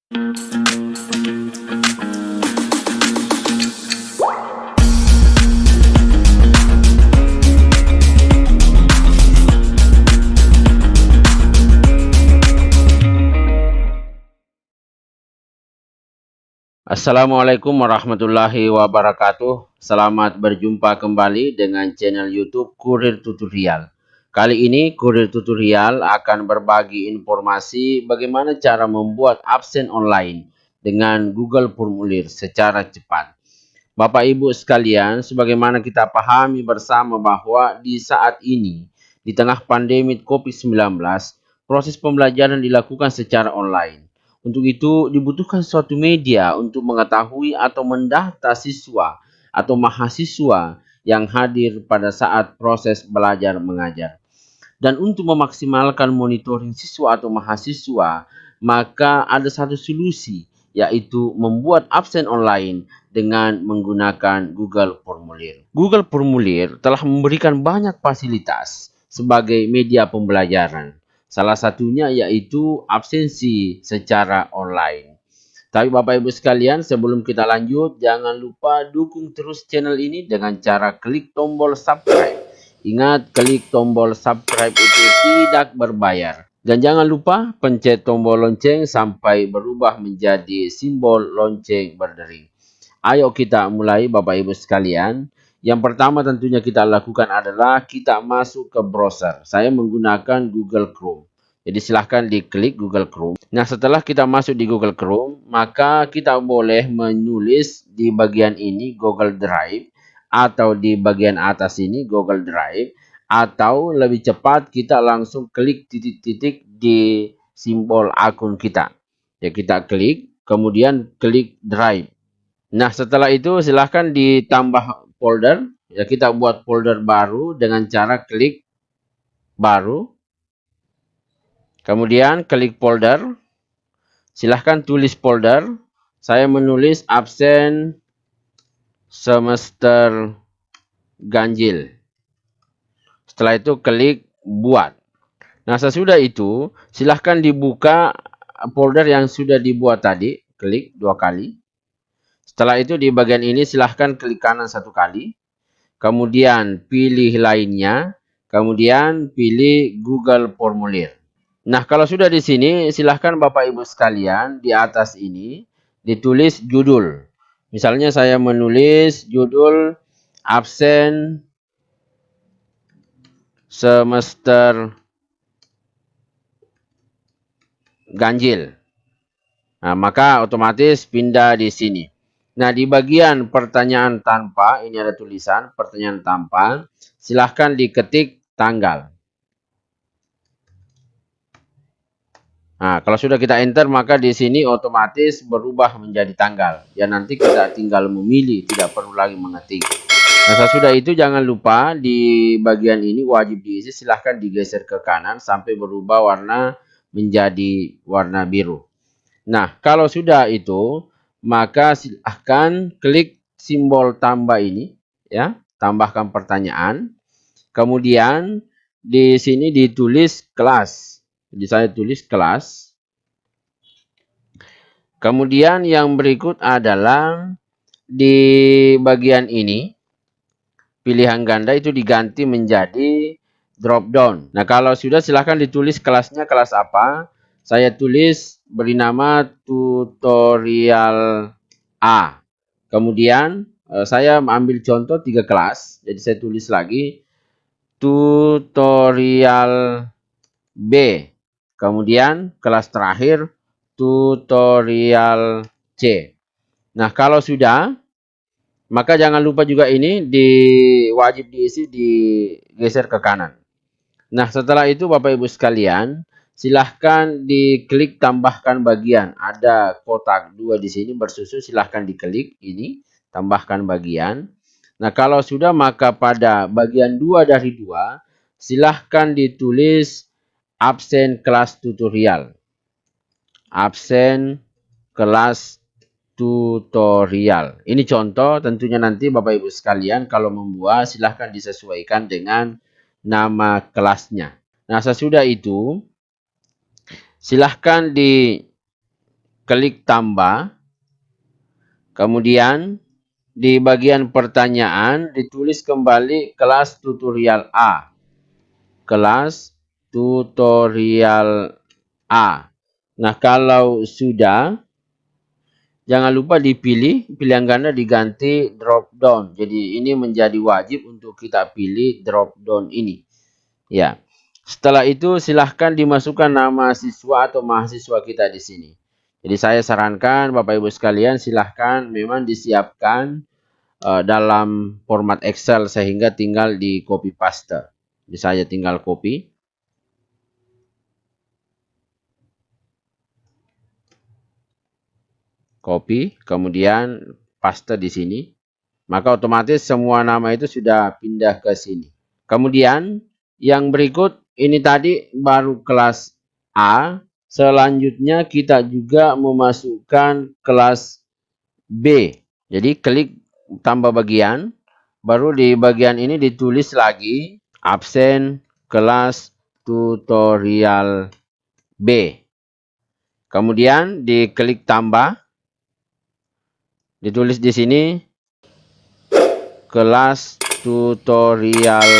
Assalamualaikum warahmatullahi wabarakatuh. Selamat berjumpa kembali dengan channel YouTube Kurir Tutorial. Kali ini Kurir Tutorial akan berbagi informasi bagaimana cara membuat absen online dengan Google Formulir secara cepat. Bapak Ibu sekalian, sebagaimana kita pahami bersama bahwa di saat ini, di tengah pandemi COVID-19, proses pembelajaran dilakukan secara online. Untuk itu dibutuhkan suatu media untuk mengetahui atau mendata siswa atau mahasiswa yang hadir pada saat proses belajar mengajar. Dan untuk memaksimalkan monitoring siswa atau mahasiswa, maka ada satu solusi, yaitu membuat absen online dengan menggunakan Google Formulir. Google Formulir telah memberikan banyak fasilitas sebagai media pembelajaran. Salah satunya yaitu absensi secara online. Tapi Bapak Ibu sekalian, sebelum kita lanjut, jangan lupa dukung terus channel ini dengan cara klik tombol subscribe. Ingat, klik tombol subscribe itu tidak berbayar. Dan jangan lupa pencet tombol lonceng sampai berubah menjadi simbol lonceng berdering. Ayo kita mulai Bapak Ibu sekalian. Yang pertama tentunya kita lakukan adalah kita masuk ke browser. Saya menggunakan Google Chrome. Jadi silahkan diklik Google Chrome. Nah, setelah kita masuk di Google Chrome, maka kita boleh menulis di bagian ini Google Drive, atau di bagian atas ini Google Drive, atau lebih cepat kita langsung klik titik-titik di simbol akun kita. Ya, kita klik, kemudian klik Drive. Nah, setelah itu silahkan ditambah folder. Ya, kita buat folder baru dengan cara klik baru. Kemudian klik folder. Silahkan tulis folder. Saya menulis absen semester ganjil. Setelah itu klik buat. Nah, sesudah itu silahkan dibuka folder yang sudah dibuat tadi. Klik 2 kali. Setelah itu di bagian ini silahkan klik kanan 1 kali. Kemudian pilih lainnya. Kemudian pilih Google Formulir. Nah, kalau sudah di sini, silahkan Bapak Ibu sekalian di atas ini ditulis judul. Misalnya saya menulis judul absen semester ganjil. Nah, maka otomatis pindah di sini. Nah, di bagian pertanyaan tanpa, ini ada tulisan pertanyaan tanpa, silahkan diketik tanggal. Nah, kalau sudah kita enter, maka di sini otomatis berubah menjadi tanggal. Ya, nanti kita tinggal memilih, tidak perlu lagi mengetik. Nah, sesudah itu jangan lupa di bagian ini wajib diisi, silahkan digeser ke kanan sampai berubah warna menjadi warna biru. Nah, kalau sudah itu, maka silahkan klik simbol tambah ini, ya, tambahkan pertanyaan. Kemudian di sini ditulis kelas. Jadi saya tulis kelas. Kemudian yang berikut adalah di bagian ini pilihan ganda itu diganti menjadi drop down. Nah, kalau sudah silahkan ditulis kelasnya kelas apa. Saya tulis beri nama tutorial A. Kemudian saya ambil contoh 3 kelas. Jadi saya tulis lagi tutorial B. Kemudian kelas terakhir tutorial C. Nah, kalau sudah, maka jangan lupa juga ini wajib diisi, digeser ke kanan. Nah, setelah itu Bapak Ibu sekalian, silahkan diklik tambahkan bagian. Ada kotak 2 di sini bersusun, silahkan diklik ini, tambahkan bagian. Nah, kalau sudah, maka pada bagian 2 dari 2, silahkan ditulis absen kelas tutorial. Absen kelas tutorial. Ini contoh, tentunya nanti Bapak Ibu sekalian kalau membuat silahkan disesuaikan dengan nama kelasnya. Nah, sesudah itu silahkan klik tambah. Kemudian di bagian pertanyaan ditulis kembali kelas tutorial A. Kelas tutorial A. Nah, kalau sudah, jangan lupa dipilih, pilihan ganda diganti drop down. Jadi ini menjadi wajib untuk kita pilih drop down ini. Ya. Setelah itu silahkan dimasukkan nama siswa atau mahasiswa kita di sini. Jadi saya sarankan Bapak Ibu sekalian silahkan memang disiapkan dalam format Excel sehingga tinggal di copy paste. Jadi saya tinggal copy. Copy, kemudian paste di sini. Maka otomatis semua nama itu sudah pindah ke sini. Kemudian yang berikut ini tadi baru kelas A. Selanjutnya kita juga memasukkan kelas B. Jadi klik tambah bagian. Baru di bagian ini ditulis lagi absen kelas tutorial B. Kemudian diklik tambah. Ditulis di sini kelas tutorial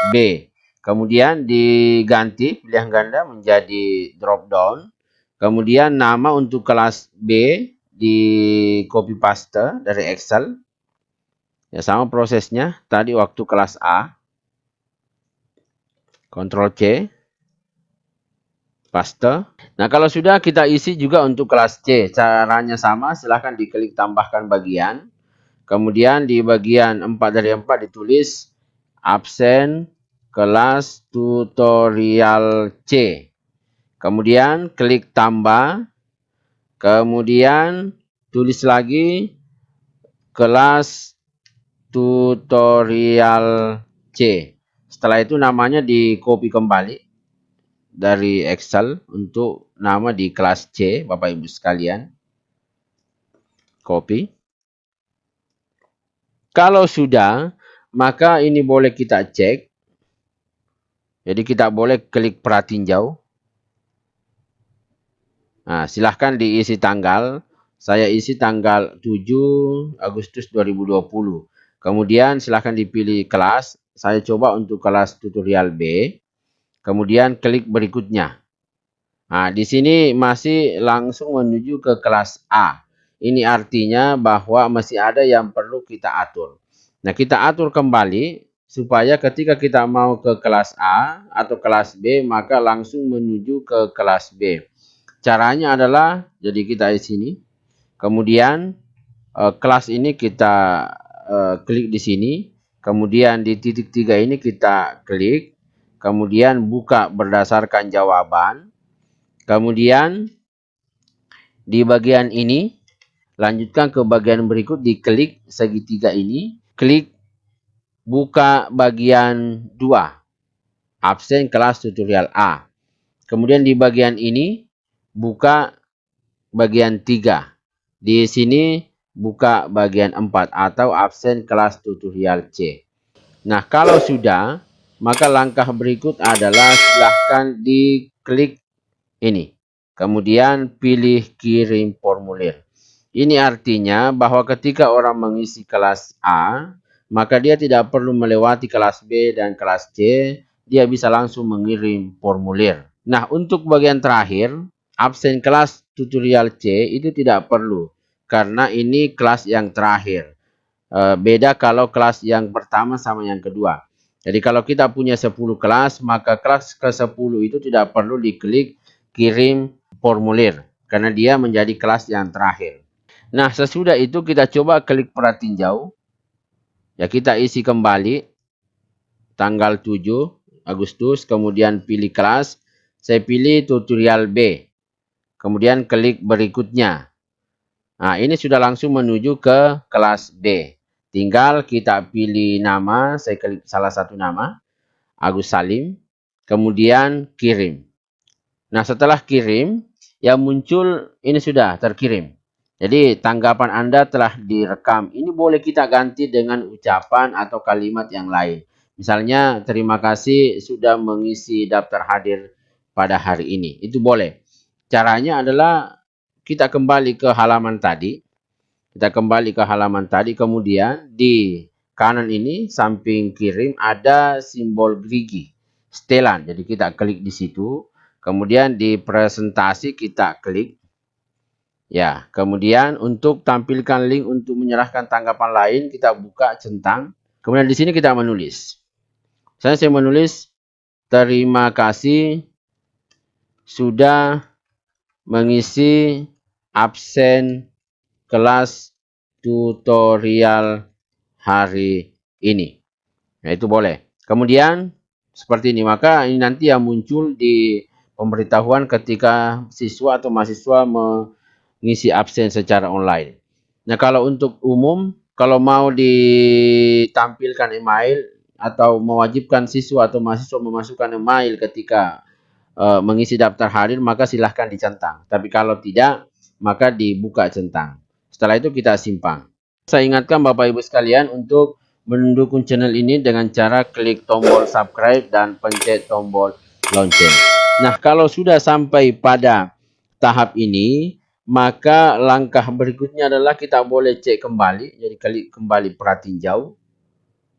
B. Kemudian diganti pilihan ganda menjadi drop down. Kemudian nama untuk kelas B di copy paste dari Excel. Ya, sama prosesnya tadi waktu kelas A. Ctrl C. Paste. Nah, kalau sudah kita isi juga untuk kelas C. Caranya sama, silahkan diklik tambahkan bagian. Kemudian di bagian 4 dari 4 ditulis absen kelas tutorial C. Kemudian klik tambah. Kemudian tulis lagi kelas tutorial C. Setelah itu namanya di copy kembali dari Excel untuk nama di kelas C, Bapak Ibu sekalian. Copy. Kalau sudah, maka ini boleh kita cek. Jadi kita boleh klik pratinjau. Nah, silahkan diisi tanggal. Saya isi tanggal 7 Agustus 2020. Kemudian silahkan dipilih kelas. Saya coba untuk kelas tutorial B. Kemudian klik berikutnya. Nah, di sini masih langsung menuju ke kelas A. Ini artinya bahwa masih ada yang perlu kita atur. Nah, kita atur kembali supaya ketika kita mau ke kelas A atau kelas B, maka langsung menuju ke kelas B. Caranya adalah, jadi kita di sini. Kemudian kelas ini kita klik di sini. Kemudian di titik 3 ini kita klik. Kemudian buka berdasarkan jawaban. Kemudian di bagian ini, lanjutkan ke bagian berikut, diklik segitiga ini, klik buka bagian 2, absen kelas tutorial A. Kemudian di bagian ini, buka bagian 3. Di sini, buka bagian 4 atau absen kelas tutorial C. Nah, kalau sudah, maka langkah berikut adalah silahkan diklik ini. Kemudian pilih kirim formulir. Ini artinya bahwa ketika orang mengisi kelas A, maka dia tidak perlu melewati kelas B dan kelas C. Dia bisa langsung mengirim formulir. Nah, untuk bagian terakhir, absen kelas tutorial C itu tidak perlu. Karena ini kelas yang terakhir. Beda kalau kelas yang pertama sama yang kedua. Jadi kalau kita punya 10 kelas, maka kelas ke-10 itu tidak perlu diklik kirim formulir karena dia menjadi kelas yang terakhir. Nah, sesudah itu kita coba klik pratinjau. Ya, kita isi kembali tanggal 7 Agustus, kemudian pilih kelas. Saya pilih tutorial B. Kemudian klik berikutnya. Nah, ini sudah langsung menuju ke kelas B. Tinggal kita pilih nama, saya klik salah satu nama, Agus Salim. Kemudian kirim. Nah, setelah kirim, yang muncul ini sudah terkirim. Jadi, tanggapan Anda telah direkam. Ini boleh kita ganti dengan ucapan atau kalimat yang lain. Misalnya, terima kasih sudah mengisi daftar hadir pada hari ini. Itu boleh. Caranya adalah kita kembali ke halaman tadi. Kemudian di kanan ini samping kirim ada simbol gerigi, setelan. Jadi kita klik di situ. Kemudian di presentasi kita klik. Ya, kemudian untuk tampilkan link untuk menyerahkan tanggapan lain, kita buka centang. Kemudian di sini kita menulis. Saya menulis, terima kasih sudah mengisi absen kelas tutorial hari ini. Nah, itu boleh. Kemudian seperti ini, maka ini nanti yang muncul di pemberitahuan ketika siswa atau mahasiswa mengisi absen secara online. Nah, kalau untuk umum, kalau mau ditampilkan email atau mewajibkan siswa atau mahasiswa memasukkan email ketika mengisi daftar hadir, maka silahkan dicentang. Tapi kalau tidak, maka dibuka centang. Setelah itu kita simpan. Saya ingatkan Bapak Ibu sekalian untuk mendukung channel ini dengan cara klik tombol subscribe dan pencet tombol lonceng. Nah, kalau sudah sampai pada tahap ini, maka langkah berikutnya adalah kita boleh cek kembali. Jadi klik kembali pratinjau.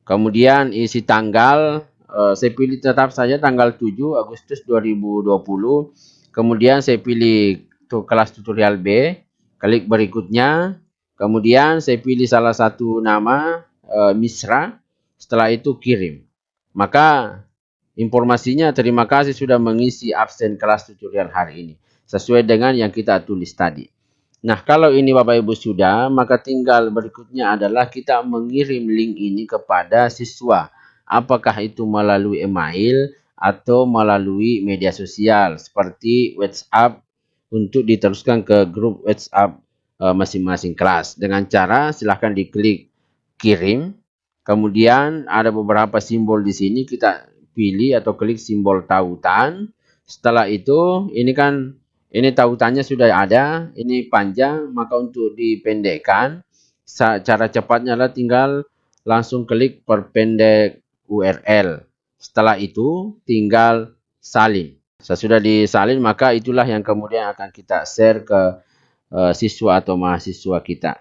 Kemudian isi tanggal, saya pilih tetap saja tanggal 7 Agustus 2020. Kemudian saya pilih kelas tutorial B, klik berikutnya. Kemudian saya pilih salah satu nama, Misra. Setelah itu kirim. Maka informasinya, terima kasih sudah mengisi absen kelas tutorial hari ini, sesuai dengan yang kita tulis tadi. Nah, kalau ini Bapak Ibu sudah, maka tinggal berikutnya adalah kita mengirim link ini kepada siswa. Apakah itu melalui email atau melalui media sosial seperti WhatsApp untuk diteruskan ke grup WhatsApp masing-masing kelas. Dengan cara silahkan diklik kirim. Kemudian ada beberapa simbol di sini, kita pilih atau klik simbol tautan. Setelah itu ini tautannya sudah ada, ini panjang, maka untuk dipendekkan cara cepatnya adalah tinggal langsung klik perpendek URL. Setelah itu tinggal salin. Sesudah disalin, maka itulah yang kemudian akan kita share ke siswa atau mahasiswa kita.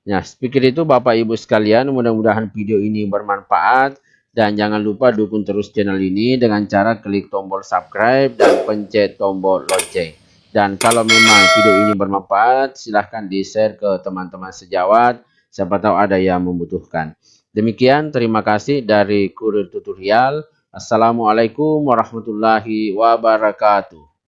Nah, pikir itu Bapak Ibu sekalian, mudah-mudahan video ini bermanfaat. Dan jangan lupa dukung terus channel ini dengan cara klik tombol subscribe dan pencet tombol lonceng. Dan kalau memang video ini bermanfaat, silahkan di-share ke teman-teman sejawat. Siapa tahu ada yang membutuhkan. Demikian, terima kasih dari Kurir Tutorial. Assalamualaikum warahmatullahi wabarakatuh.